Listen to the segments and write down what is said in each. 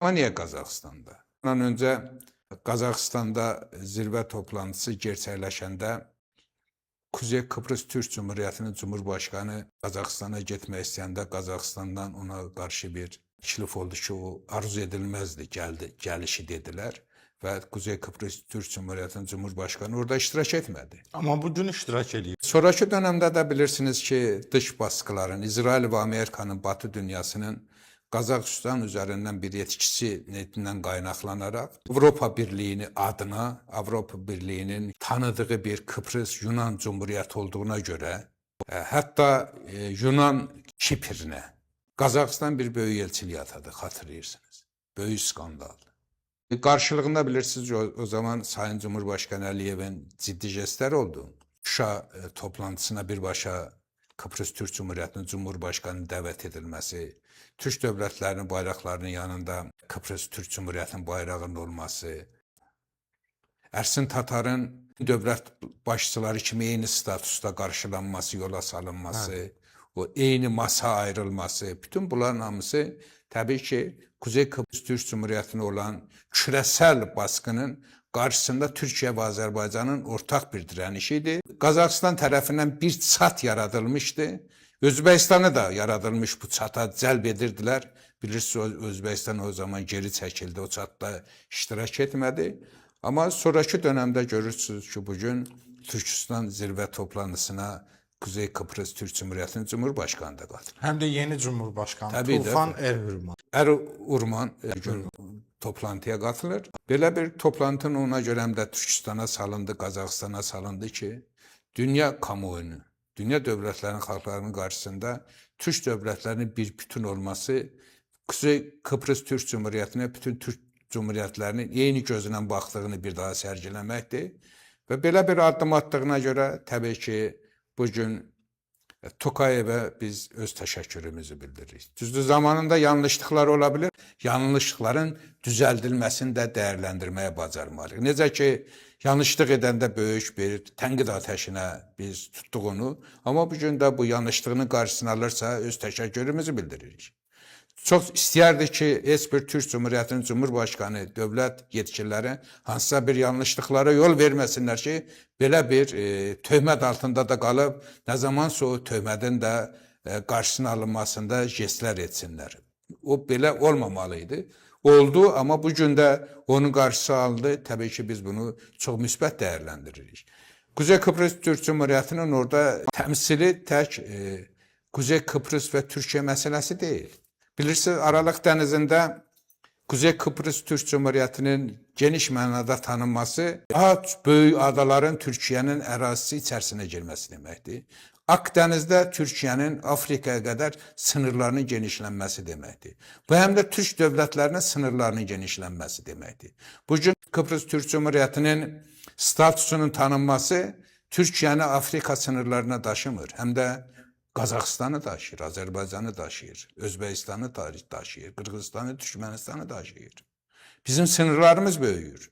Ama niye Qazaxıstanda? Bundan önce Qazaxıstanda zirvə toplantısı gerçəkləşəndə Kuzey Kıbrıs Türk Cumhuriyeti'nin Cumhurbaşkanı Qazaxıstana getmək istəyəndə Qazaxıstandan ona qarşı bir teklif oldu ki, o arzu edilmezdi, gelişi dediler. Ve Kuzey Kıbrıs Türk Cumhuriyeti'nin Cumhurbaşkanı orada iştirak etmedi. Ama bugün iştirak ediyor. Sonraki dönemde de bilirsiniz ki dış baskıların, İsrail ve Amerika'nın Batı dünyasının Qazaxıstan üzerinden bir yetkisinden qaynaqlanarak Avropa Birliği'ni adına, Avropa Birliği'nin tanıdığı bir Kıbrıs Yunan Cumhuriyeti olduğuna göre hatta Yunan Kiprine Qazaxıstan bir böyük elçiliği atadı, hatırlayırsınız. Böyük skandal. Karşılığında bilirsiniz o zaman Sayın Cumhurbaşkanı Aliyev'in ciddi jestler oldu. Şuşa toplantısına birbaşa Kıbrıs Türk Cumhuriyeti'nin Cumhurbaşkanı dəvət edilməsi, Türk dövlətlərinin bayraqlarının yanında Kıbrıs Türk Cumhuriyeti'nin bayrağının olması, Ersin Tatar'ın dövlət başçıları kimi eyni statusda qarşılanması, yola salınması, o eyni masa ayrılması, bütün bunların hamısı tabii ki Kuzey Kıbrıs Türk Cumhuriyeti'ne olan küresel baskının karşısında Türkiye ve Azerbaycan'ın ortak bir direnişiydi. Qazaxıstan tarafından bir çat yaratılmıştı. Özbekistan'ı da yaratılmış bu çata cəlb edirdiler. Bilirsiniz Özbekistan o zaman geri çekildi, o çatda iştirak etmedi. Ama sonraki dönemde görürsünüz ki bugün Türkistan zirve toplantısına Kuzey Kıbrıs Türk Cumhuriyeti'nin Cumhurbaşkanı da katılır. Hem de yeni Cumhurbaşkanı Tabii Tufan Erhürman. Erhürman bugün toplantıya katılır. Böyle bir toplantının ona göre hem de Türkistan'a salındı, Qazaxıstana salındı ki dünya kamuoyunu, dünya devletlerinin halklarının karşısında Türk devletlerinin bir bütün olması Kuzey Kıbrıs Türk Cumhuriyeti'ne bütün Türk Cumhuriyetlerinin eyni gözüyle baktığını bir daha sergilemekti. Ve böyle bir adım attığına göre tabii ki bugün Tokayev'e biz öz təşəkkürümüzü bildiririk. Düzdür, zamanında yanlışlıklar olabilir. Yanlışlıkların düzəldilməsini də dəyərləndirməyə bacarmalıyıq. Necə ki, yanlışlıq edəndə böyük bir tənqid ateşinə biz tutduğunu, amma bugün də bu yanlışlığının qarşısını alırsa öz təşəkkürümüzü bildiririk. Çok istəyərdi ki, heç bir Türk Cumhuriyeti'nin Cumhurbaşkanı, dövlət yetkililəri hansısa bir yanlışlıklara yol verməsinlər ki, belə bir töhmət altında da qalıb, nə zamansa o töhmətin də qarşısının alınmasında jestlər etsinlər. O belə olmamalıydı. Oldu, amma bugün də onun qarşısı alındı. Təbii ki, biz bunu çox müsbət dəyərləndiririk. Kuzey Kıbrıs Türk Cumhuriyeti'nin orada təmsili tək Kuzey Kıbrıs və Türkiye məsələsi deyil. Bilirsiniz, Aralıq dənizində Kuzey Kıbrıs Türk Cumhuriyeti'nin geniş mənada tanınması, daha böyük adaların Türkiye'nin ərazisi içərisinə girməsi deməkdir. Akdeniz'de Türkiye'nin Afrika'ya kadar sınırlarının genişlenmesi demektir. Bu hem de Türk devletlerinin sınırlarının genişlenmesi demektir. Bugün Kıbrıs Türk Cumhuriyeti'nin statüsünün tanınması Türkiye'ni Afrika sınırlarına taşımır. Hem de Qazaxıstanı taşıyır, Azerbaycan'ı taşıyır, Özbekistan'ı taşıyır, Qırğızstan'ı, Türkmenistan'ı taşıyır. Bizim sınırlarımız böyüyür.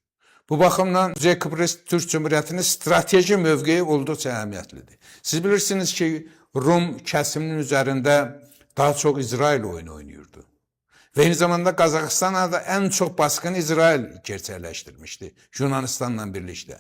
Bu baxımdan Kuzey Kıbrıs Türk Cumhuriyeti'nin strateji mövqeyi olduqca əhəmiyyətlidir. Siz bilirsiniz ki, Rum kəsiminin üzərində daha çok İsrail oyunu oynuyordu. Ve aynı zamanda Qazaxıstan'a da en çok baskını İsrail gerçəkləşdirmişdi Yunanistan'la birlikte.